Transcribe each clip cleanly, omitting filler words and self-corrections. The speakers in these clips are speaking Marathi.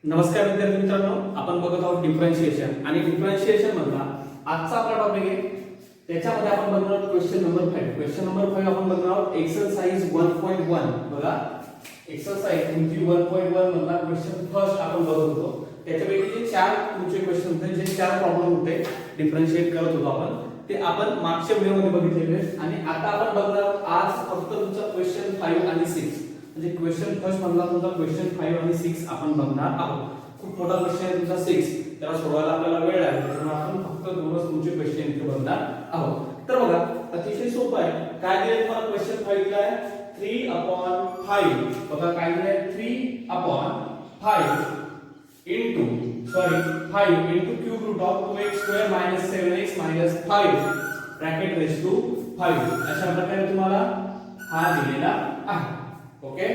नमस्कार विद्यार्थी मित्रांनो, आपण बघत आहोत डिफरन्शिएशन आणि डिफरन्शिएशन मधला आजचा आपला टॉपिक आहे. त्याच्यामध्ये आपण बघणार आहोत क्वेश्चन नंबर 5. क्वेश्चन नंबर 5 आपण बघणार आहोत एक्सरसाइज 1.1. बघा, एक्सरसाइज तुमची 1.1 मधला क्वेश्चन फर्स्ट आपण बघत होतो. त्याच्यापैकी जे चार तुमचे क्वेश्चन होते, जे चार प्रॉब्लेम होते डिफरन्शिएट करत होतो आपण, ते आपण मागच्या व्हिडिओमध्ये बघितलेले आणि आता आपण बघणार आहोत आज फक्त तुमचा क्वेश्चन 5 आणि 6. म्हणजे क्वेश्चन फर्स्ट मधला तुमचा क्वेश्चन 5 आणि 6 आपण बघणार आहोत. खूप मोठा क्वेश्चन आहे तुमचा 6, त्याला सोडवायला आपल्याला वेळ आहे, त्यामुळे आपण फक्त दोनच तुमचे क्वेश्चन इथे बघणार आहोत. तर बघा, अतिशय सोपं आहे. काय दिले तुम्हाला क्वेश्चन 5 दिला आहे 3/5. बघा काय दिले आहे 3/5 into 5 into cube root of 2x square minus 7x minus 5 bracket raised to 5 अशा प्रकारे तुम्हाला हा दिलेला आहे. ओके,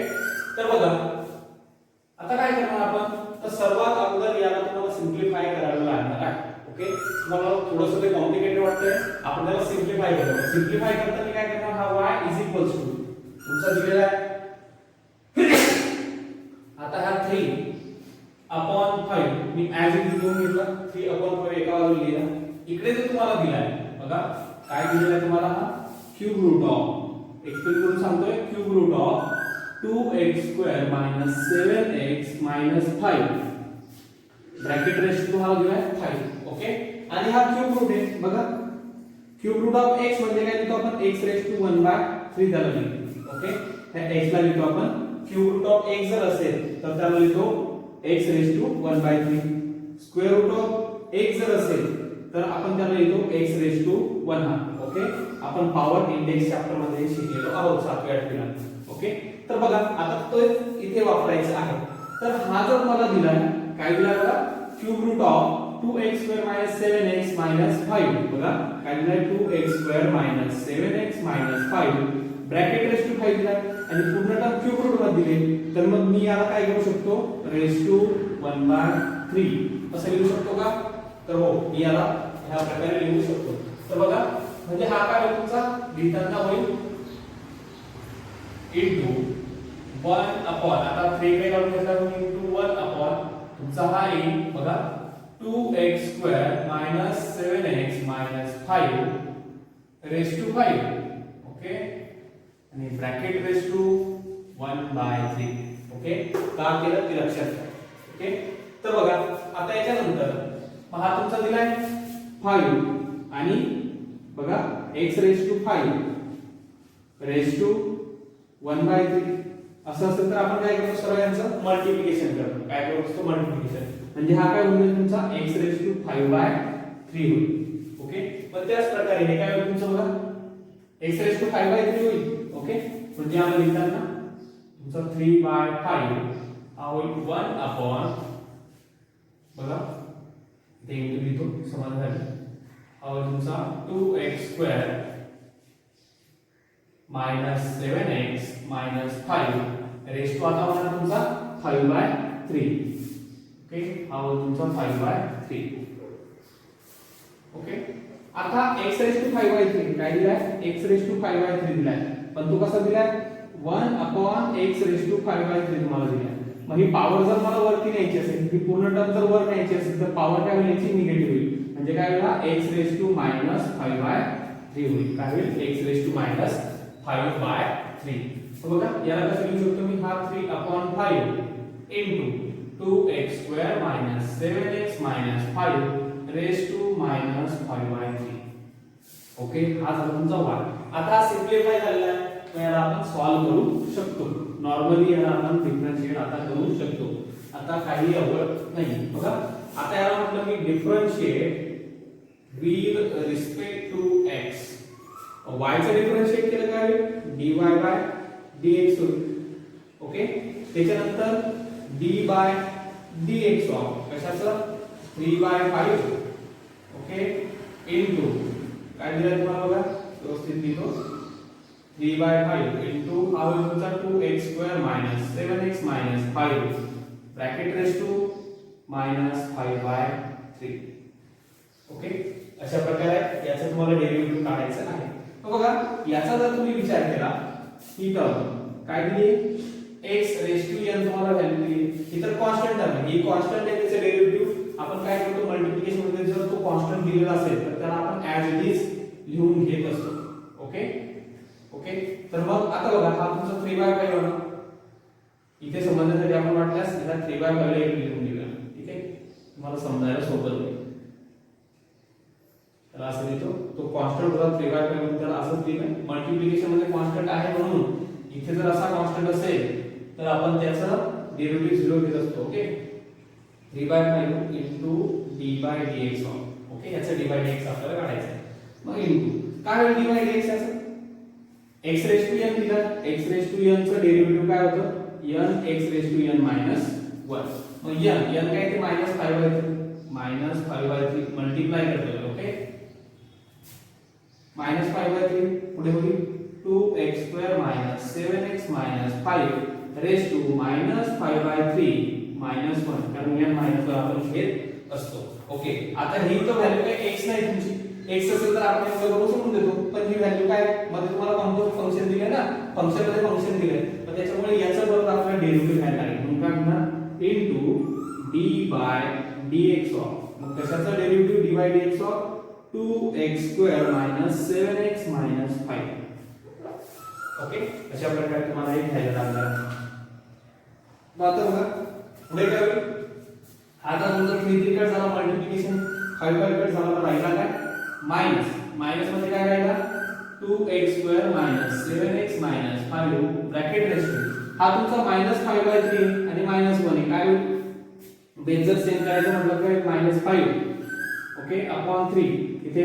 तर बघा आता काय करणार आपण, तर सर्वात अगोदर याला तुम्हाला सिंप्लिफाय करायला लागणार आहे. ओके, तुम्हाला थोडंसं ते कॉम्प्लिकेटेड वाटतंय, आपण त्याला सिंप्लिफाय करूया. सिंप्लिफाय करताना काय करणार, हा y इज इक्वल्स टू तुमचा दिलेला आहे आता हा 3/5 मी ऍज इट इज घेऊन घेतला. 3/5 एका बाजूला लिहिला. इकडे जो तुम्हाला दिला आहे बघा काय दिलेला आहे तुम्हाला, हा क्यूब रूट ऑफ एक्सप्लेन करून सांगतोय, cube root of 2x square minus 7x minus 5 bracket ratio तुम्हाला दिला आहे 5. ओके, आणि हा क्यूब रूट आहे बघा, क्यूब रूट ऑफ x म्हणजे काय लिहितो आपण, x raised to 1/3 त्याला लिहितो. ओके, ह्या x ला लिहितो आपण. क्यूब रूट ऑफ x जर असेल तर त्याला लिहितो x raised to 1/3. Square root of x जर असेल तर आपण त्याला लिहितो x raised to 1/2. ओके, आपण पॉवर इंडेक्स चॅप्टर मध्ये शिकलेलो आहोत 7व्या 8वीला. ओके, तर बघा आता तो इथे वापरायचा आहे. तर हा जर मला दिला काय दिला बघा, cube root of 2x square minus 7x minus 5. बघा काय दिला 2x square minus 7x minus 5 bracket raise to 5 दिला आणि पूर्ण टर्म क्यूब रूट मध्ये दिले. तर मग मी याला काय करू शकतो, रेस टू 1/3 असं लिहू शकतो का, तर हो मी याला ह्या प्रकारे लिहू शकतो. तर बघा म्हणजे हा काय होईल तुमचा लिहिताना होईल into 1/, आता 3 कडे काढून घेतला तुम्ही into 1/, तुमचा हा येईल बघा 2x square minus 7x minus 5 raised to 5. Okay, आणि ब्रॅकेट रेस टू 1/3. ओके, का केलं ते लक्षात घ्या. ओके, तर बघा आता याच्यानंतर हा तुमचा दिलाय 5 आणि बघा x raised to 5 raised to 1/3 असं असेल तर आपण काय करतो, सरळ यांचं मल्टिप्लिकेशन करतो. काय करतो, मल्टिप्लिकेशन म्हणजे हा काय होईल तुमचा x raised to 5/3 होईल. ओके, पण त्याच प्रकारे हे काय होईल तुमचं बघा x raised to 5/3 होईल. ओके, म्हणजे आम्हाला लिहिताना तुमचा 3/5 हा होईल 1/, बघा इथे इंटू लिहितो समान झाले, हा होईल तुमचा 2x square minus 7x minus 5 raise to आता होणार तुमचा 5/3. ओके, हा होईल तुमचा 5/3. ओके, आता x raised to 5/3 काय दिलाय, x raised to 5/3 दिलाय, पण तो कसा दिलाय 1/x raised to 5/3 तुम्हाला दिलाय. मग ही पॉवर जर मला वरती न्यायची असेल, ही पूर्ण टर्म जर वर न्यायची असेल तर पॉवर काय होईल याची निगेटिव्ह होईल. म्हणजे काय होईल x raised to -5/3 होईल. काय होईल x raised to -5/3. बघा याला कसं लिहू शकतो मी, हा 3/5 into 2x square minus 7x minus 5 raised to -5/3. Okay, हा झाला तुमचा y. आता हा सिम्प्लिफाय झालेला आहे, मग याला आपण सॉल्व करू शकतो. नॉर्मली याला आपण डिफरन्शिएट आता करू शकतो. आता काही अवघड नाही. बघा आता याला म्हटलं मी differentiate with respect to x. y चं डिफरन्शिएट केलं काय होईल, dy/dx होईल. ओके, त्याच्यानंतर d/dx ऑफ कशाचं 3/5. ओके, इनटू काय दिलं तुम्हाला बघा व्यवस्थित लिहितो 3/5 इनटू हा होईल तुमचा 2x square minus 7x minus 5 bracket raise to -5/3. Okay, अशा प्रकारे याचं तुम्हाला डेरिव्हेटिव्ह काढायचं आहे. बघा याचा जर तुम्ही विचार केला, ही टर्म काय दिली x raised to n तुम्हाला व्हॅल्यू दिली, इतर कॉन्स्टंट टर्म ही कॉन्स्टंट आहे, त्याचे डेरिव्हेटिव्ह आपण काय करतो मल्टिप्लिकेशन मध्ये जर तो कॉन्स्टंट दिलेला असेल तर त्याला आपण ऍज इट इज लिहून घेत असतो. Okay okay. तर मग आता बघा हा तुमचा 3/5 होणार. इथे समजण्यासाठी आपण वाटल्यास याला 3/5 लिहून घेऊया. ठीक आहे, तुम्हाला समजायला सोपं होईल. त्याला असं लिहितो, तो कॉन्स्टंट होता 3/5 म्हणून त्याला असंच लिहिलं. मल्टिप्लिकेशन मध्ये कॉन्स्टंट आहे म्हणून इथे जर असा कॉन्स्टंट असेल तर आपण त्याचं डेरिव्हेटिव्ह 0 घेत असतो. Okay, 3/5 into d by dx. Okay, याचं d by dx आपल्याला काढायचं आहे. मग इनटू काय होईल d by dx याचं x raised to n दिला. x raised to n चं डेरिव्हेटिव्ह काय होतं n x raised to n minus 1. मग n काय ते -5/3 मल्टिप्लाय करतोय. ओके, -5/3 पुढे होईल 2x² minus 7x minus 5 raised to -5/3 minus 1, कारण n -1 आपण घेत असतो. ओके, आता ही तर व्हॅल्यू काय x नाही तुमची. x असेल तर आपण x बरोबर सोडून देतो, पण ही व्हॅल्यू काय मध्ये तुम्हाला कंपोज फंक्शन दिले ना, फंक्शन मध्ये फंक्शन दिले, तर त्याच्यामुळे याच्या बरोबर आपल्याला डेरिव्हेटिव्ह घ्यायला लागेल. म्हणून काय म्हणणार into d by dx of, मग कशाचा derivative d by dx of 2x² minus 7x minus 5. Okay, अशा प्रकारे तुम्हाला हे घ्यायला लागणार. मग आता बघा पुढे काय होईल. आता तुमचा 3 कट झाला मल्टिप्लिकेशन, 5 कट झाला, तर राहिला काय मायनस. मायनस मध्ये काय राहिला 2x² minus 7x minus 5 bracket rest. हा तुमचा -5/3 आणि -1 आहे. काय होईल बेस जर सेम करायचं म्हटलं काय -5 ओके अपॉन 3, इथे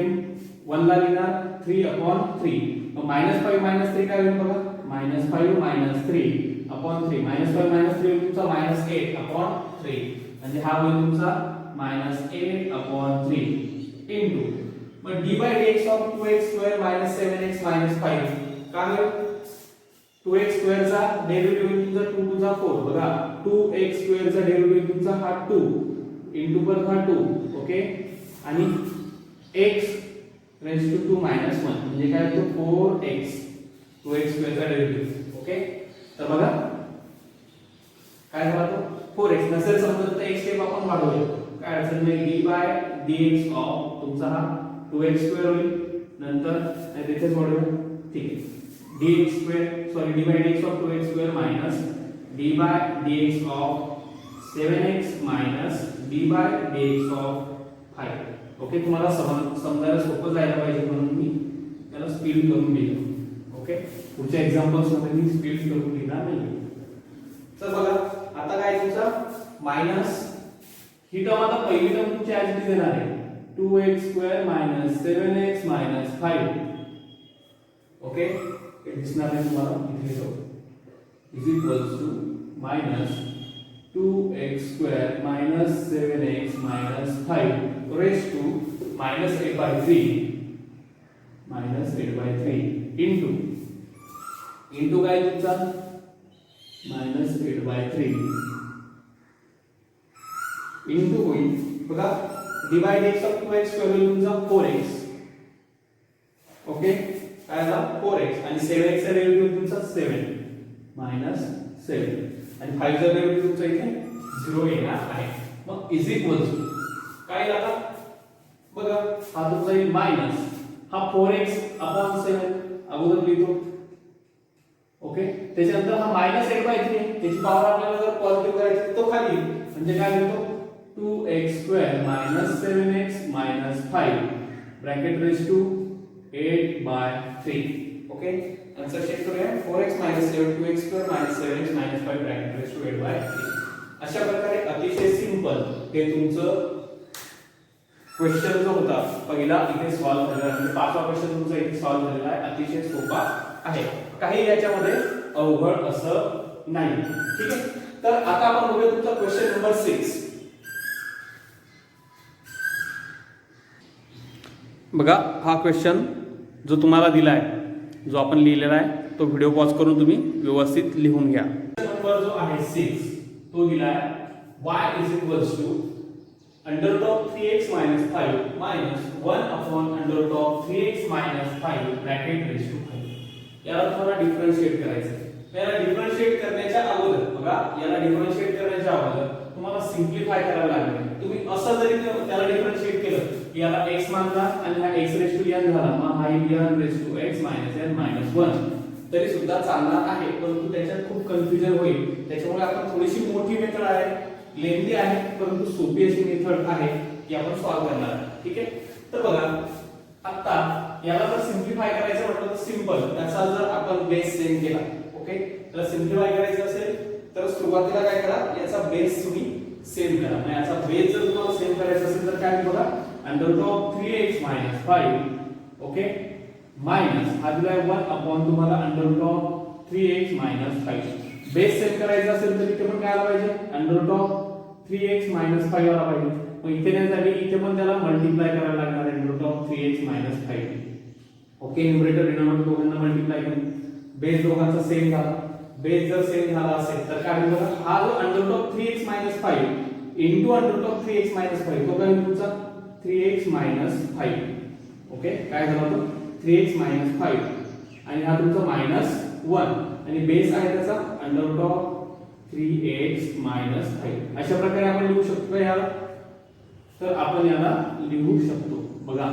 1 ला लिहिणार 3/3. मग -5 -3 काय होईल बघा -5 -3 अपॉन 3. -5 -3 तुमचा -8/3, म्हणजे हा होईल तुमचा -8/3 इनटू मग d by dx of 2x² minus 7x minus 5 काय होईल 2x² चा डेरिव्हेटिव्ह तुमचा 2 to the 4. बघा 2x² चा डेरिव्हेटिव्ह तुमचा हा 2 इनटू परत हा 2. ओके, आणि x raised to 2 minus 1 म्हणजे काय होतो 4x 2x² चा डेरिव्हेटिव्ह. ओके, तर बघा काय झाला तो 4x. नसेल समजत तर एक स्टेप आपण वाढवूया, काय अडचण नाही. d by dx ऑफ तुमचा हा 2x² होईल, नंतर तिथेच वाढवूया. ठीक आहे, d by dx of 2x² minus d by dx of 7x minus d by dx of 5. Okay, तुम्हाला समजायला सोपं जायला पाहिजे म्हणून मी त्याला स्पीड करून दिलं. ओके, पुढच्या एक्झाम्पल्स मध्ये मी स्पीड करून दिला नाही. तर बघा आता काय तुमचा मायनस ही टर्म आता पहिली टर्म तुमची ऍज इट इज येणार आहे 2x² minus 7x minus 5. Okay, हे दिसणार आहे तुम्हाला इथे तो is equals to minus 2x² minus 7x minus 5 raised to -8/3 into काय तुमचा -8/3 into होईल बघा d by dx of 2x² होईल तुमचा 4x. ओके, काय झाला 4x आणि 7x चा डेरिव्हेटिव्ह तुमचा 7 -7 आणि 5 चा डेरिव्हेटिव्ह तुमचा इथे 0 येणार आहे. मग इज इक्वल्स टू काय झाला बघा हा तुमचा येईल मायनस हा 4x/7 अगोदर लिहितो. ओके, त्याच्यानंतर हा -8/3 त्याची पॉवर आपल्याला जर पॉझिटिव्ह करायची तो खाली म्हणजे काय लिहितो 2x² minus 7x minus 5 bracket raise to 8/3. Okay, answer check करूया 4x minus 7 2x² minus 7x minus 5 bracket raise to 8/3. अशा प्रकारे अतिशय सिंपल हे तुमचं क्वेश्चन जो होता पहिला इथे सॉल्व्ह झालेला आहे. पाचवा क्वेश्चन तुमचा इथे सॉल्व्ह झालेला आहे. अतिशय सोपा आहे, काही याच्यामध्ये अवघड असं नाही. ठीक आहे, तर आता आपण बघूया तुमचा क्वेश्चन नंबर 6. बघा हा क्वेश्चन जो तुम्हाला दिलाय, जो आपण लिहिलेला आहे तो व्हिडिओ पॉज करून तुम्ही व्यवस्थित लिहून घ्या. नंबर जो आहे 6 तो दिलाय y is equals to under root of 3x minus 5 minus 1 upon under root of 3x minus 5 bracket raised to 5. याला तुम्हाला डिफरन्शिएट करायचं आहे. याला डिफरन्शिएट करण्याच्या अगोदर बघा, याला डिफरन्शिएट करण्याच्या अगोदर तुम्हाला सिम्प्लिफाय करावं लागेल. तुम्ही असं जरी त्याला डिफरन्शिएट केलं की याला x मानला आणि हा x रेस टू n झाला, मग हा n raise to x minus n minus 1 तरी सुद्धा चालणार आहे, परंतु त्याच्यात खूप कन्फ्युजन होईल. त्याच्यामुळे आपण थोडीशी मोठी मेथड आहे, लेंदी आहे परंतु सोपी अशी मेथड आहे की आपण सॉल्व्ह करणार आहे. ठीक आहे. तर बघा आता याला जर सिम्प्लिफाय करायचं म्हटलं तर सिंपल, त्याचा जर आपण बेस सेम केला, ओके, तर सिम्प्लिफाय करायचं असेल तर सुरुवातीला काय करा, याचा बेस तुम्ही सेम करा. म्हणजे याचा बेस जर तुम्हाला सेम करायचा असेल तर काय बघा, √3x - 5, ओके, मायनस हा दिलाय 1 अपॉन तुम्हाला √3x - 5. बेस सेम करायचा असेल तर इथे पण काय आला पाहिजे, √3x - 5 आला पाहिजे. मग इथे त्यासाठी इथे पण त्याला मल्टिप्लाय करायला लागणार आहे √3x - 5. ओके, न्यूमरेटर डिनॉमिनेटर दोघांना मल्टिप्लाय करून बेस दोघांचा सेम झाला. बेस जर सेम झाला असेल तर काय बघा, हा जो √3x - 5 इंटू √3x - 5 तो काय तुमचा 3x - 5. ओके, काय झाला तो 3x - 5 आणि हा तुमचा -1 आणि बेस आहे त्याचा √3x - 5. अशा प्रकारे आपण लिहू शकतो का याला, तर आपण याला लिहू शकतो. बघा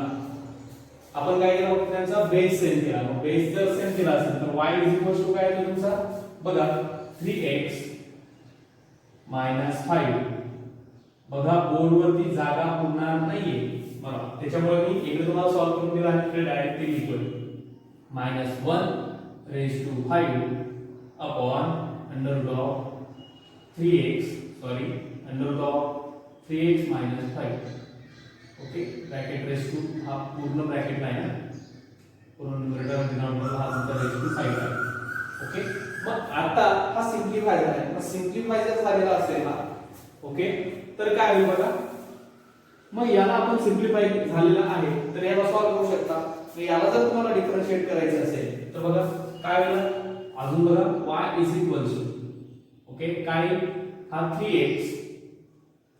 आपण काय केलं, फक्त त्यांचा बेस सेम केला. मग बेस जर सेम केला असेल तर y काय आहे तुमचा, बघा 3x - 5. बघा बोर्ड वरती जागा पुरणार नाहीये, बघा त्याच्यामुळे मी इकडे तुम्हाला सॉल्व्ह करून दिला आहे, इकडे डायरेक्टली लिहितोय -1 / 5 upon √3x - 5. Okay, bracket raise to हा पूर्ण ब्रॅकेट नाही ना, पूर्ण न्यूमरेटर डिनॉमिनेटर हा तुमचा रेस टू 5 आहे. ओके, मग आता हा सिम्प्लिफाय झाला. मग सिम्प्लिफाय जर झालेला असेल ना, ओके, तर काय होईल बघा, मग याला आपण सिम्प्लिफाय झालेला आहे तर याला सॉल्व्ह करू शकता. मग याला जर तुम्हाला डिफरन्शिएट करायचं असेल तर बघा काय होईल, अजून बघा y ओके, काय हा 3x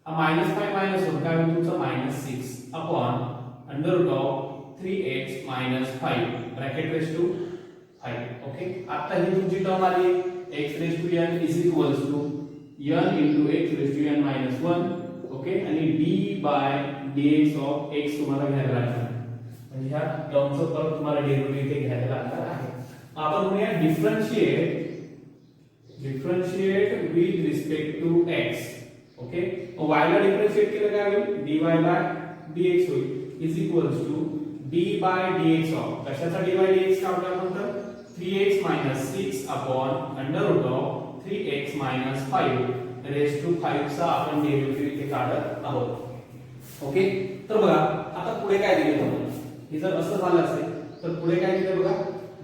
हा -5 - 1 काय होईल तुमचा -6 upon √3x - 5 bracket raise to 5. Okay, आता ही तुमची टर्म आली x raise to n n into x raise to n - 1. Okay, आणि d/dx ऑफ x तुम्हाला घ्यायला लागणार, म्हणजे ह्या टर्मचं परत तुम्हाला डेरिव्हेटिव्ह इथे घ्यायला लागणार आहे. आपण म्हणूया differentiate with respect to x. Okay, मग y ला डिफरन्शिएट केलं काय होईल, dy/dx होईल is equals to d/dx of कशाचा d/dx काढूया आपण तर 3x - 6 upon √3x - 5 raise to 5 चा आपण डेरिव्हेटिव्ह इथे काढत आहोत. ओके, तर बघा आता पुढे काय दिले आपण, हे जर असं झालं असेल तर पुढे काय दिले बघा,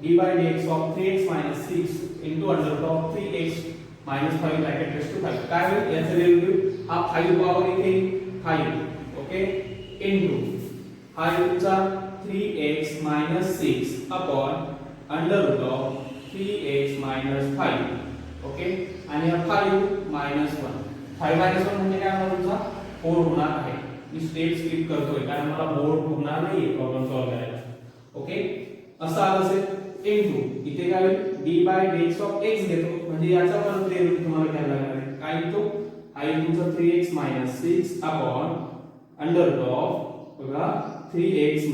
d/dx of 3x - 6 into √3x - 5 bracket raise to 5. काय होईल, याचा डेरिव्हेटिव्ह हा 5 पॉवर इथे 5. ओके, इनटू हा तुमचा 3x - 6 अपॉन √3x - 5. ओके, आणि हा 5 - 1 म्हणजे काय होणार तुमचा 4 होणार आहे. मी स्टेप स्किप करतोय कारण मला बोर्ड पुरणार नाहीये प्रॉब्लेम सॉल्व्ह करायला. ओके, असं आलं असेल इनटू इथे काय होईल, d/dx ऑफ x घेतो म्हणजे याचा पण डेरिव्हेटिव्ह तुम्हाला घ्यायला लागणार आहे. काय तो हा तुमचा 3x - 6 अपॉन बघा 3x -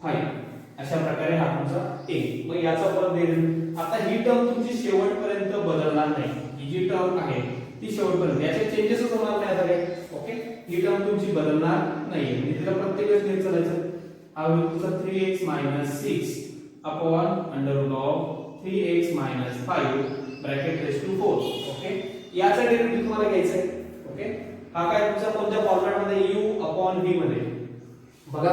5. अशा प्रकारे हा तुमचा a. मग याचा परत डेरिव्हेटिव्ह, आता ही टर्म तुमची शेवटपर्यंत बदलणार नाही. ही जी टर्म आहे ती शेवटपर्यंत, याचे चेंजेसच होणार नाही आता काय. ओके, ही टर्म तुमची बदलणार नाहीये, म्हणजे तिला प्रत्येक वेळेस घेत चालायचं. हा होईल तुमचा 3x - 6 upon √3x - 5 bracket raise to 4. Okay, याचा डेरिव्हेटिव्ह तुम्हाला घ्यायचा आहे. ओके, हा काय तुमचा कोणत्या फॉर्मॅट मध्ये, u अपॉन v मध्ये. बघा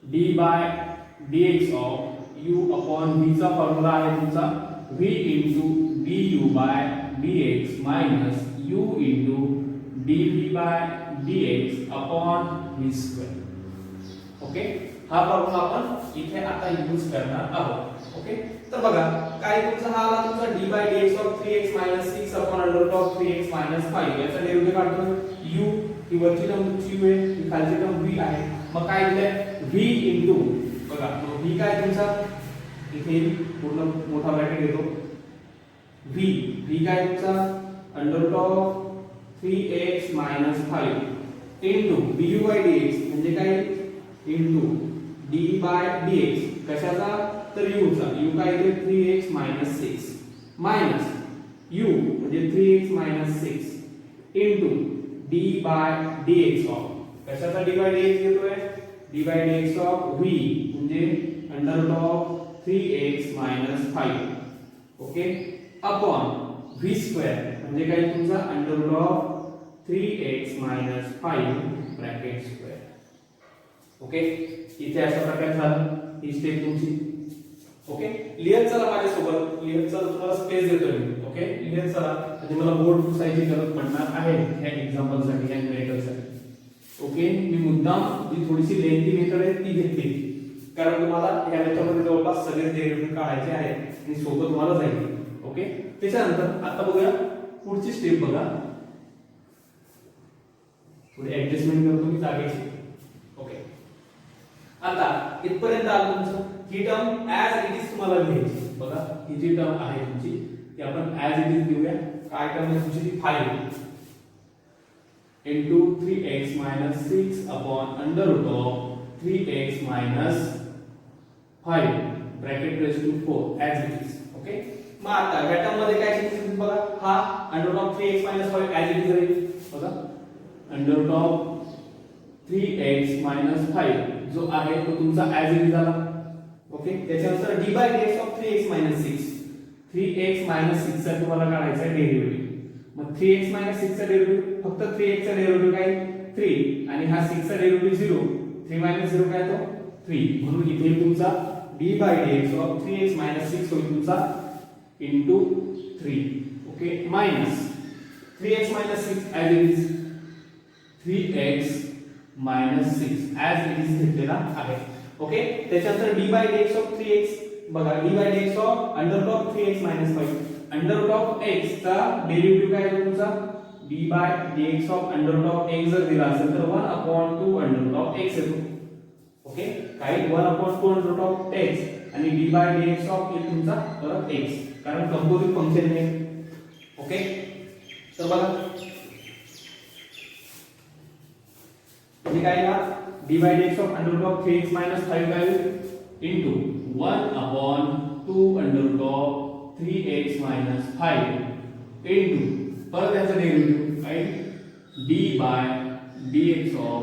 d/dx of u upon v चा फॉर्म्युला आहे तुमचा v into du/dx minus u into dv/dx upon v square. Okay, हा फॉर्म्युला आपण इथे आता यूज करणार आहोत. ओके, तर बघा काय तुमचा हा आला तुमचा d/dx of 3x - 6 upon √3x - 5 याचा डेरिव्हेटिव्ह काढतो. u ही वरची टर्म तुमची u आहे, ही खालची टर्म v आहे. मग काय दिलंय v into बघा तो v काय तुमचा इथे पूर्ण मोठा ब्रॅकेट घेतो v काय तुमचा 3x minus 5 into du by dx म्हणजे काय into d by dx कशाचा तर u चा u काय येते 3x minus 6 minus u म्हणजे 3x minus 6 into d by dx of कशाचा d by dx घेतोय d by dx of v म्हणजे under root of 3x minus 5 okay upon v square म्हणजे काय तुमचा under root of 3x minus 5 bracket square okay इथे अशा प्रकारे झालं ही स्टेप तुमची ओके लिहत चला माझ्यासोबत लिहत चला तुम्हाला स्पेस देतो मी ओके लिहत चला म्हणजे मला बोर्ड पुसायची गरज पडणार आहे ह्या एक्झाम्पल साठी ह्या न्यूमेरिकल साठी ओके मी मुद्दाम जी थोडीशी लेंथी मेथड आहे ती घेतली कारण तुम्हाला या मेथडमध्ये जवळपास सगळे डेरिव्हेटिव्ह काढायचे आहेत आणि सोबत तुम्हाला जाईल ओके त्याच्यानंतर आता बघूया पुढची स्टेप बघा थोडी ऍडजस्टमेंट करतो मी जागेची ओके आता इथपर्यंत आलं तुमचं ही टर्म ऍज इट इज तुम्हाला लिहायची बघा ही जी टर्म आहे तुमची ती आपण ऍज इट इज लिहूया काय टर्म आहे तुमची ती 5 into 3x minus 6 upon under root of 3x minus 5 bracket raised to 4 as it is okay मग आता या टर्म मध्ये काय चेंजेस बघा हा under root of 3x minus 5 as it is राहील बघा under root of 3x minus 5 जो आहे तो तुमचा as it is झाला ओके त्याच्यानंतर d by dx of 3x minus 6 3x minus 6 चा तुम्हाला काढायचा आहे डेरिव्हेटिव्ह मग 3x minus 6 चा डेरिव्हेटिव्ह फक्त 3x चा डेरिव्हेटिव्ह काय 3 आणि हा 6 चा डेरिव्हेटिव्ह 0 3 minus 0 काय तो 3 म्हणून इथे तुमचा d by dx of 3x minus 6 होईल तुमचा into 3 okay minus 3x minus 6 as it is 3x minus 6 as it is घेतलेला आहे ओके त्याच्यानंतर d by dx of 3x बघा d by dx of under root of 3x minus 5 under root of x चा डेरिव्हेटिव्ह काय आहे तुमचा d by dx of under root of x जर दिला असेल तर 1 upon 2 under root of x येतो ओके काय 1 upon 2 under root of x आणि d by dx of हे तुमचा परत x कारण कंपोझिट फंक्शन आहे ओके तर बघा म्हणजे काय ना d by dx of under root of 3x minus 5 काय into 1 upon 2 under root of 3x minus 5 into परत याचा डेरिव्हेटिव्ह काय d by dx of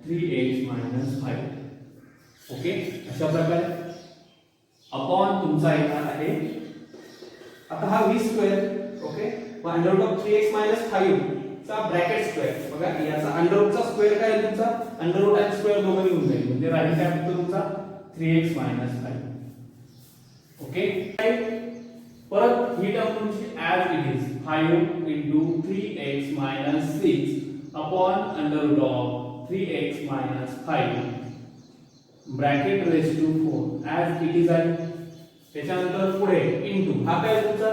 3x minus 5 okay अशा प्रकारे अपॉन तुमचा येणार आहे आता हा v स्क्वेअर ओके मग under root of 3x minus 5 चा ब्रॅकेट स्क्वेअर बघा याचा अंडर रूटचा स्क्वेअर काय आहे तुमचा अंडर रूट आणि स्क्वेअर दोघांनी होऊन जाईल म्हणजे राहील काय फक्त तुमचा 3x minus 5 ओके परत ही टर्म तुमची as it is 5 into 3x minus 6 upon under root of 3x minus 5 bracket raised to 4 as it is आहे त्याच्यानंतर पुढे into हा काय तुमचा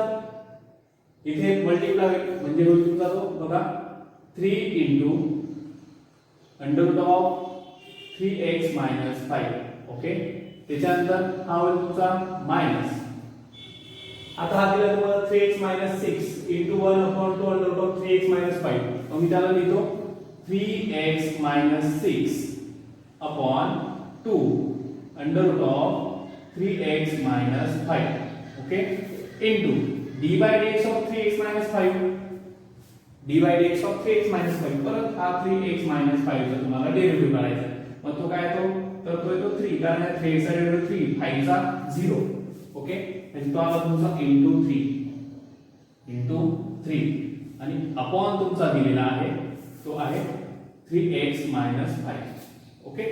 इथे मल्टिप्लाय म्हणजे होईल तुमचा तो बघा 3 into under root of 3x minus 5 okay त्याच्यानंतर हा होईल तुमचा मायनस आता हा दिला तुम्हाला 3x minus 6 into 1 upon 2 under root of 3x minus 5 मग मी त्याला लिहितो 3x minus 6 upon 2 under root of 3x minus 5 okay into d by dx of 3x minus 5 d by dx of 3x minus 5 परत हा 3x minus 5 चा तुम्हाला डेरिव्हेटिव्ह काढायचा मग तो काय येतो तर तो येतो 3 कारण या 3x चा डेरिव्हेटिव्ह 3 5 चा 0 ओके म्हणजे तो आला तुमचा into 3 आणि अपॉन तुमचा दिलेला आहे तो आहे 3x minus 5 ओके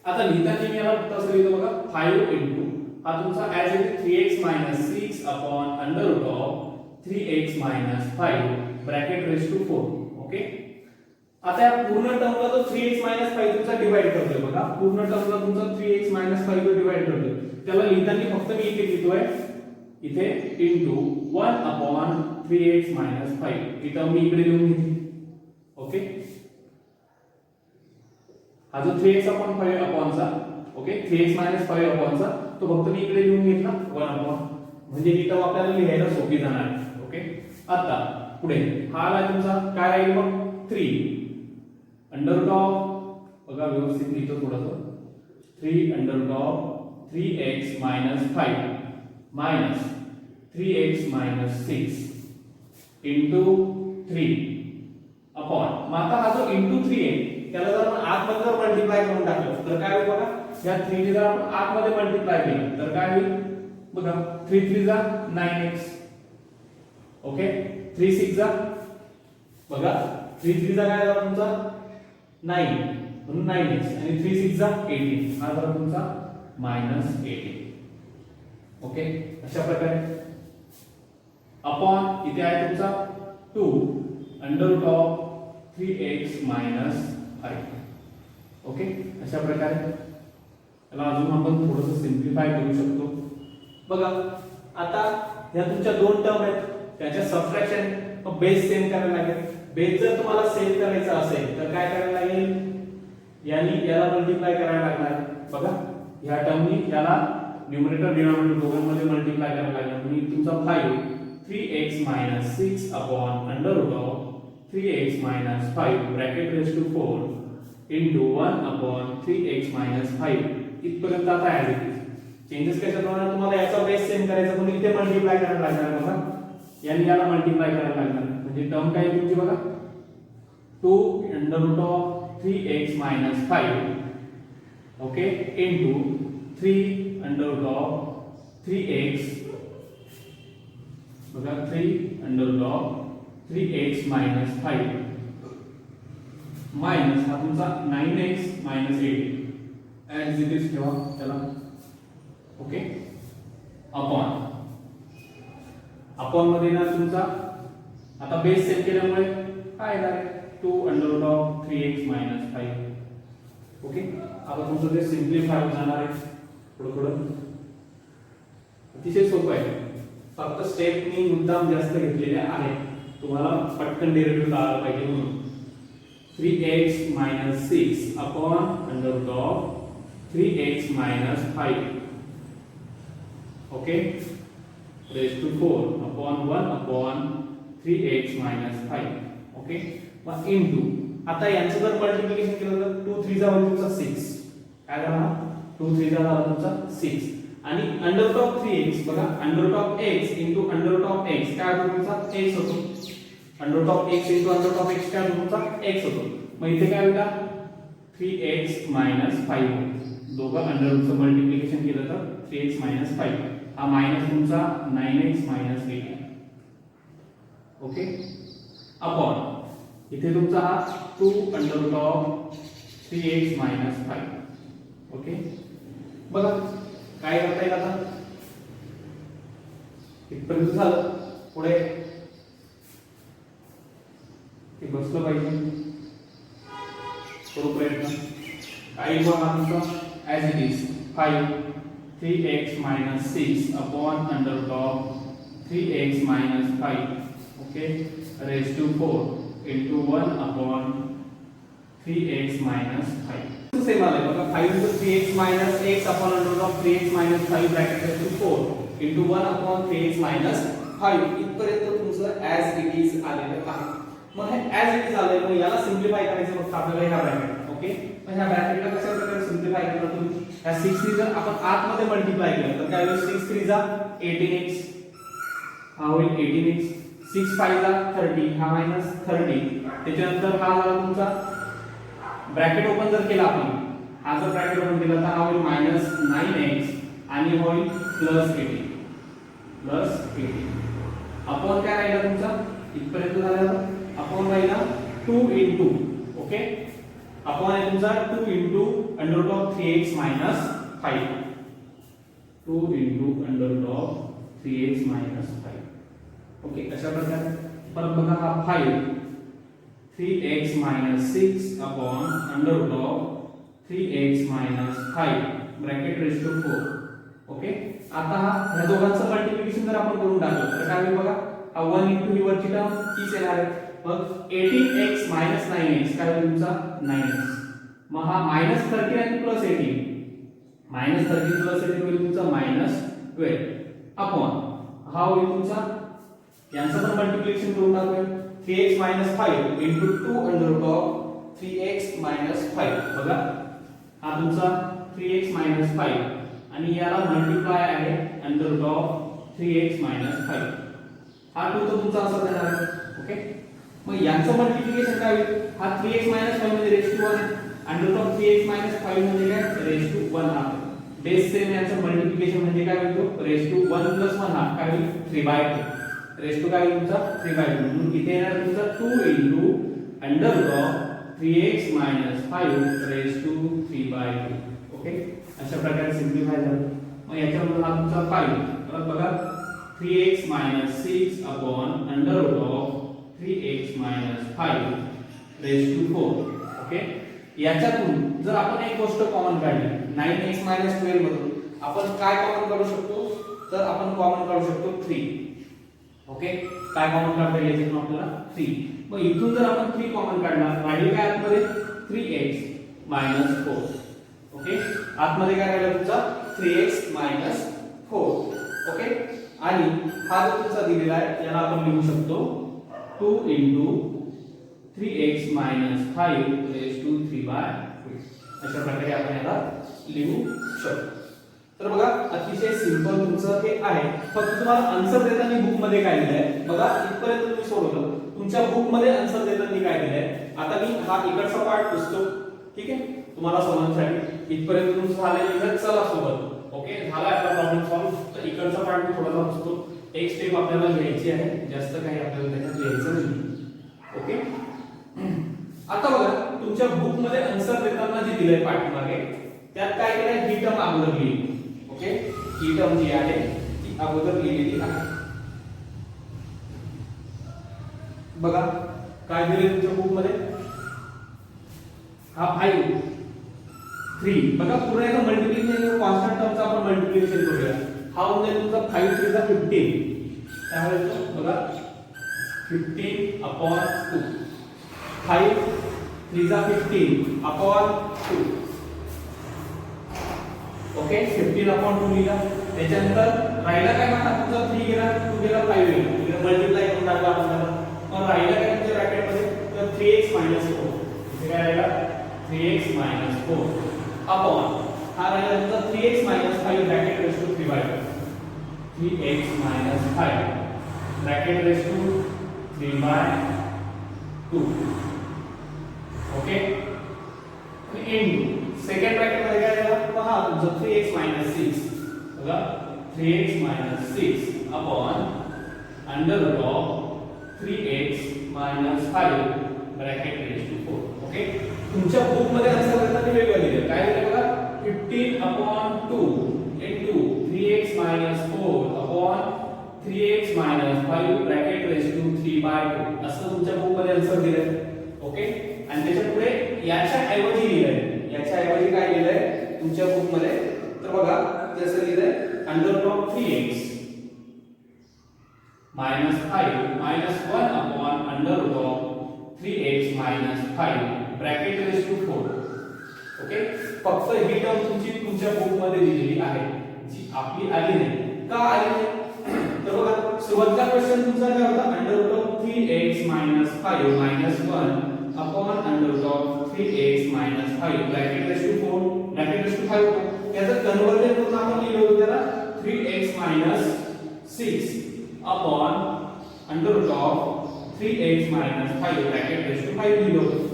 आता लिहिताना मी याला कसं लिहितो बघा 5 into हा तुमचा as it is 3x minus 6 upon under root of 3x minus 5 bracket raise to 4 okay आता या पूर्ण टर्मला तो 3x minus 5 तुमचा डिवाइड करतोय बघा पूर्ण टर्मला तुमचा 3x minus 5 वर डिवाइड करतोय त्याला लिहिताना फक्त मी इथे लिहितोय इथे into 1 upon 3x minus 5 ही टर्म मी इकडे लिहून घेतली ओके हा जो 3x upon 5 upon चा ओके 3x minus 5 upon चा तो फक्त मी इकडे लिहून घेतला 1 upon म्हणजे ही टर्म आपल्याला लिहायला सोपी जाणार आहे ओके आता पुढे हा आला तुमचा काय राहील मग 3 अंडर रूट ऑफ बघा व्यवस्थित लिहितो थोडंसं 3 under root of 3x minus 5 minus 3x minus 6 into 3 upon मग आता हा जो इंटू 3 आहे त्याला जर आपण आतमध्ये जर मल्टिप्लाय करून टाकलं तर काय होईल बघा या 3 ने जर आपण आतमध्ये मल्टिप्लाय केलं तर काय होईल बघा 3 3 जा 9x ओके 3 6 जा बघा 3 3 जा काय झाला तुमचा 9 म्हणून 9x आणि 3 6 जा 18 हा झाला तुमचा -18 ओके अशा प्रकारे अपॉन इथे आहे तुमचा 2 under root of 3x minus 5 okay अशा प्रकारे याला अजून आपण थोडंसं सिम्प्लिफाय करू शकतो बघा आता ह्या तुमच्या दोन टर्म आहेत त्याच्या सबट्रॅक्शन बेस सेम करायला लागेल बेस जर तुम्हाला सेम करायचा असेल तर काय करायला लागेल यानी याला मल्टिप्लाय करायला लागणार बघा ह्या टर्मनी याला न्यूमरेटर डिनॉमिनेटर दोघांमध्ये मल्टिप्लाय करायला लागेल म्हणजे तुमचा 5 3x minus 6 upon under root of 3x minus 5 bracket raised to 4 into 1 upon 3x minus 5 इथपर्यंत आता ऍड होईल चेंजेस कशा होणार तुम्हाला याचा बेस सेम करायचा म्हणून इथे मल्टिप्लाय करायला लागणार बघा याने याला मल्टिप्लाय करायला लागणार म्हणजे टर्म काय तुमची बघा 2 under root of 3x minus 5 okay into 3 under root of 3x बघा 3 under root of 3x minus 5 minus हा तुमचा 9x minus 8 as it is ठेवा त्याला ओके अपॉन अपॉन मध्ये ना तुमचा आता बेस सेट केल्यामुळे काय येणार 2 under root of 3x minus 5 okay आता तुमचं ते सिम्प्लिफाय होऊन जाणार आहे थोडं थोडं अतिशय सोपं आहे फक्त स्टेप मी मुद्दाम जास्त घेतलेले आहे तुम्हाला पटकन डेरिव्हेटिव्ह आला पाहिजे म्हणून 3x minus 6 upon under root of 3x minus 5 okay raised to 4 upon 1 upon 3x minus 5 okay मग into आता यांचं जर मल्टिप्लिकेशन केलं तर 2 3 जा होईल तुमचा 6 काय झाला 2 3 जा झाला तुमचा 6 आणि अंडर रूट ऑफ 3x बघा under root of x into under root of x काय होतो तुमचा x होतो under root of x into under root of x काय होतो तुमचा x होतो मग इथे काय होईल 3x 5 दोघं अंडर रूटचं मल्टिप्लिकेशन केलं तर 3x 5 हा मायनस तुमचा 9x 8 ओके अपॉन इथे तुमचा हा 2 under root of 3x 5 okay बघा काय करता येईल आता इथपर्यंत झालं पुढे ते बसलं पाहिजे थोडं प्रयत्न काय बघ हा तुमचा as it is 5 3x minus 6 upon under root of 3x minus 5 okay raised to 4 into 1 upon 3x minus 5 same आले बघा 5 into 3x minus x upon under root of 3x minus 5 bracket raised to 4 into 1 upon 3x minus 5 इथपर्यंत तुमचं as it is आलेलं आहे मग हे as it is आले मग याला सिम्प्लिफाय करायचं फक्त आपल्याला ह्या ब्रॅकेट ओके मग ह्या ब्रॅकेटला कशा प्रकारे सिम्प्लिफाय करणार तुम्ही ह्या 6 ने जर आपण आत मध्ये मल्टिप्लाय केलं तर काय होईल 6 3 जा 18x हा होईल 18x 6 5 जा 30 हा मायनस 30 त्याच्यानंतर हा झाला तुमचा ब्रॅकेट ओपन जर केला आपण हा जर ब्रॅकेट ओपन केला तर हा होईल मायनस 9x आणि होईल प्लस 80 अपॉन काय राहिला तुमचा इथपर्यंत झाला अपॉन राहिला 2 into ओके अपॉन आहे तुमचा 2 into under root of 3x minus 5 2 into under root of 3x minus 5 okay अशा प्रकारे परत बघा हा 5 3x minus 6 upon under root of 3x minus 5 bracket raised to 4 okay आता ह्या दोघांचं मल्टिप्लिकेशन जर आपण करून टाकलं तर काय होईल बघा हा 1 into ही वरची टर्म तीच येणार आहे मग 18x minus 9x काय होईल तुमचा 9x मग हा -30 आणि +18 -30 + 18 होईल तुमचा -12 अपॉन हा होईल तुमचा यांचं पण मल्टिप्लिकेशन करून टाकूया 3x - 5 into 2 under root of 3x - 5 बघा हा तुमचा 3x - 5 आणि याला मल्टिप्लाय आहे अंडर रूट ऑफ 3x - 5 हा 2 तर तुमचा असा देणार आहे ओके मग यांचं मल्टिप्लिकेशन काय होईल हा 3x - 5 म्हणजे raise to 1 under root of 3x - 5 म्हणजे काय रेज टू 1 हा बेस सेम यांचं मल्टिप्लिकेशन म्हणजे काय होईल रेज टू 1 + 1 हा काय होईल 3/2 रेज टू काय तुमचा 3/2 म्हणून इथे येणार तुमचा 2 into under root of 3x - 5 raise to 3/2 okay अशा प्रकारे सिम्प्लिफाय झालं मग याच्यामध्ये हा तुमचा 5 परत बघा 3x - 6 upon under root of 3x - 5 raise to 4 okay याच्यातून जर आपण एक गोष्ट कॉमन काढली 9x - 12 मधून आपण काय कॉमन काढू शकतो तर आपण कॉमन काढू शकतो 3 ओके काय कॉमन काढता येईल याच्यातून आपल्याला 3 मग इथून जर आपण 3 कॉमन काढला राहील काय आतमध्ये 3x - 4 ओके आतमध्ये काय राहिलं तुमचा 3x - 4 ओके आणि हा जो तुमचा दिलेला आहे याला आपण लिहू शकतो 2 into 3x - 5 raised to 3/2 अशा प्रकारे आपण याला लिहू शकतो तर बघा अतिशय सिंपल तुमचं हे आहे फक्त तुम्हाला आन्सर देताना बुक मध्ये काय दिलंय बघा इथपर्यंत तुम्ही सोडवलं तुमच्या बुक मध्ये आन्सर देताना काय दिलंय आता मी हा इकडचा पार्ट पुसतो ठीक आहे तुम्हाला समजण्यासाठी इथपर्यंत तुमचं झालंय इथं चला सोबत ओके झाला आपला प्रॉब्लेम सॉल्व तर इकडचा पार्ट मी थोडासा पुसतो एक स्टेप आपल्याला घ्यायची आहे जास्त काही आपल्याला त्याच्यात लिहायचं नाही ओके आता बघा तुमच्या बुक मध्ये आन्सर देताना जे दिलंय पाठीमागे त्यात काय केलंय ही टर्म अगोदर लिहिली ओके ही टर्म जी आहे ती अगोदर लिहिलेली आहे बघा काय दिले तुमच्या बुक मध्ये हा 5 3 बघा पूर्ण याचं मल्टिप्लिकेशन कॉन्स्टंट टर्मचा आपण मल्टिप्लिकेशन करूया हा होऊन जाईल तुमचा 5 3 चा 15 काय होईल बघा 15 upon 2 5 3 चा 15 upon 2 ओके 15 upon 2 लिहिला त्याच्यानंतर राहिला काय म्हणतात तुमचा 3 गेला 2 गेला 5 गेला इकडे मल्टिप्लाय करून टाकला आपण मग राहिला काय तुमच्या ब्रॅकेट मध्ये तर 3x - 4 इथे काय राहिला 3x - 4 अपॉन हा राहिला तुमचा 3x - 5 bracket raise to 3/2 3x - 5 bracket raise to 3/2 okay into second bracket मध्ये काय राहिला पहा तुमचं 3x - 6 बघा 3x - 6 upon under root of 3x - 5 bracket raise to 4 okay तुमच्या बुक मध्ये आन्सर देताना वेगळं दिलं काय दिलं बघा 15 upon 2 into 3x - 4 upon 3x - 5 bracket raise to 3/2 असं तुमच्या बुक मध्ये आन्सर दिलंय ओके आणि त्याच्या पुढे याच्या ऐवजी लिहिलंय याच्या ऐवजी काय लिहिलंय तुमच्या बुक मध्ये तर बघा जसं लिहिलंय under root of 3x - 5 - 1 upon under root of 3x - 5 bracket raise to 4 okay फक्त ही टर्म तुमची तुमच्या बुक मध्ये दिलेली आहे जी आपली आली नाही का आली नाही तर बघा सुरुवातीचा क्वेश्चन तुमचा काय होता under root of 3x - 5 - 1 upon under root of 3x - 5 bracket raise to 4 bracket raise to 5 याचं कन्वर्जन करून आपण लिहिलं होतं त्याला 3x - 6 upon under root of 3x - 5 bracket raise to 5 लिहिलं होतं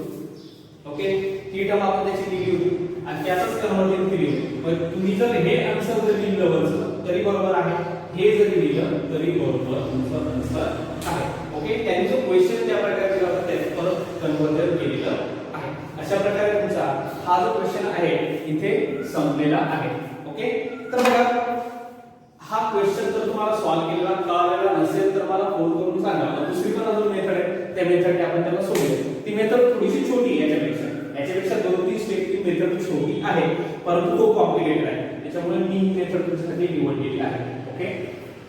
ओके ही टर्म आपण त्याची लिहिली होती आणि त्याचंच कन्वर्जन केली होती मग तुम्ही जर हे आन्सर जर लिहिलं वरचं तरी बरोबर आहे हे जरी लिहिलं तरी बरोबर तुमचं आन्सर आहे ओके त्यांनी जो क्वेश्चन त्या प्रकारे दिला होता त्याचं परत कन्वर्जन केलेलं आहे अशा प्रकारे तुमचा हा जो क्वेश्चन आहे इथे संपलेला आहे ओके तर बघा हा क्वेश्चन जर तुम्हाला सॉल्व केलेला कळलेला नसेल तर मला फोन करून सांगा दुसरी पण अजून मेथड आहे त्या मेथडने आपण त्याला सोडवूया ती मेथड थोडीशी छोटी आहे याच्यापेक्षा 2-3 स्टेप ती मेथड छोटी आहे परंतु खूप कॉम्प्लिकेटेड आहे त्याच्यामुळे मी ही मेथड तुमच्यासाठी निवडलेली आहे ओके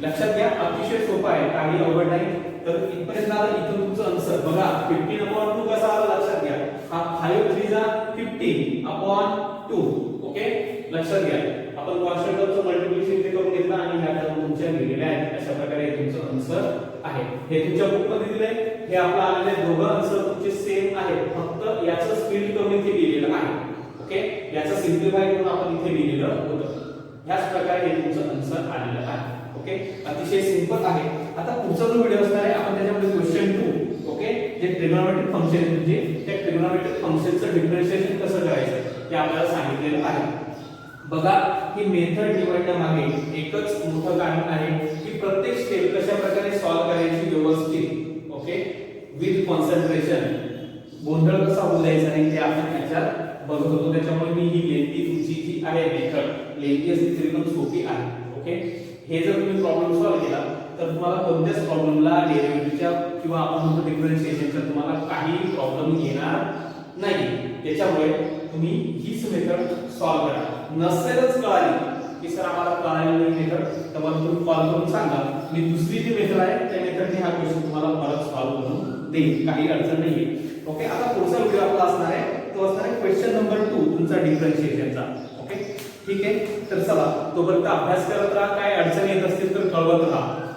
लक्षात घ्या अतिशय सोपं आहे काही अवघड नाही तर इथपर्यंत आलं इथून तुमचं आन्सर बघा 15 upon 2 कसा आला लक्षात घ्या हा 5 3 जा 15 upon 2 ओके लक्षात घ्या आपण कॉन्स्टंट टर्मचं मल्टिप्लिकेशन इथे करून घेतलं आणि ह्या टर्म तुमच्या लिहिलेल्या आहेत अशा प्रकारे तुमचं आन्सर आहे. हे तुमच्या बुक मध्ये दिलंय, हे आपलं आलेले दोघं आन्सर तुमचे सेम आहेत, फक्त याचं स्पीड कमी इथे लिहिलेलं आहे. ओके, याचं सिम्प्लिफाय करून आपण इथे लिहिलेलं होतं. याच प्रकारे हे तुमचं आन्सर आलेलं आहे. ओके, अतिशय सिंपल आहे. आता पुढचा जो व्हिडिओ असणार आहे आपण त्याच्यामध्ये क्वेश्चन 2, ओके, जे ट्रिग्नोमेट्रिक फंक्शन म्हणजे त्या ट्रिग्नोमेट्रिक फंक्शनचं डिफरन्शिएशन कसं करायचं ते आपल्याला सांगितलेलं आहे. बघा, ही मेथड निवडण्यामागे एकच मोठं कारण आहे की प्रत्येक स्टेप कशा प्रकारे सॉल्व्ह करायची व्यवस्थित, ओके, विथ कॉन्सन्ट्रेशन, गोंधळ कसा होऊ द्यायचा नाही ते आपण याच्यात बघत होतो. त्याच्यामुळे मी ही लेंथी तुमची जी आहे मेथड लेंथी असली तरी पण सोपी आहे. ओके, हे जर तुम्ही प्रॉब्लेम सॉल्व्ह केला तर तुम्हाला कोणत्याच प्रॉब्लेमला डेरिव्हेटिव्हच्या किंवा आपण म्हणतो डिफरन्शिएशनचा तुम्हाला काही प्रॉब्लेम येणार नाही. त्याच्यामुळे तुम्ही हीच मेथड सॉल्व्ह करा. नसेलच कळाली की सर आम्हाला कळाली नाही मेथड, तर मला तुम्ही कॉल करून सांगा, मी दुसरी जी मेथड आहे त्या मेथडने हा क्वेश्चन तुम्हाला परत सॉल्व्ह करून देईन, काही अडचण नाहीये. ओके, आता पुढचा व्हिडिओ आपला असणार आहे तो असणार आहे क्वेश्चन नंबर 2 तुमचा डिफरन्शिएशनचा. ओके, ठीक आहे, तर चला तोपर्यंत अभ्यास करत राहा, काय अडचण येत असतील तर कळवत राहा.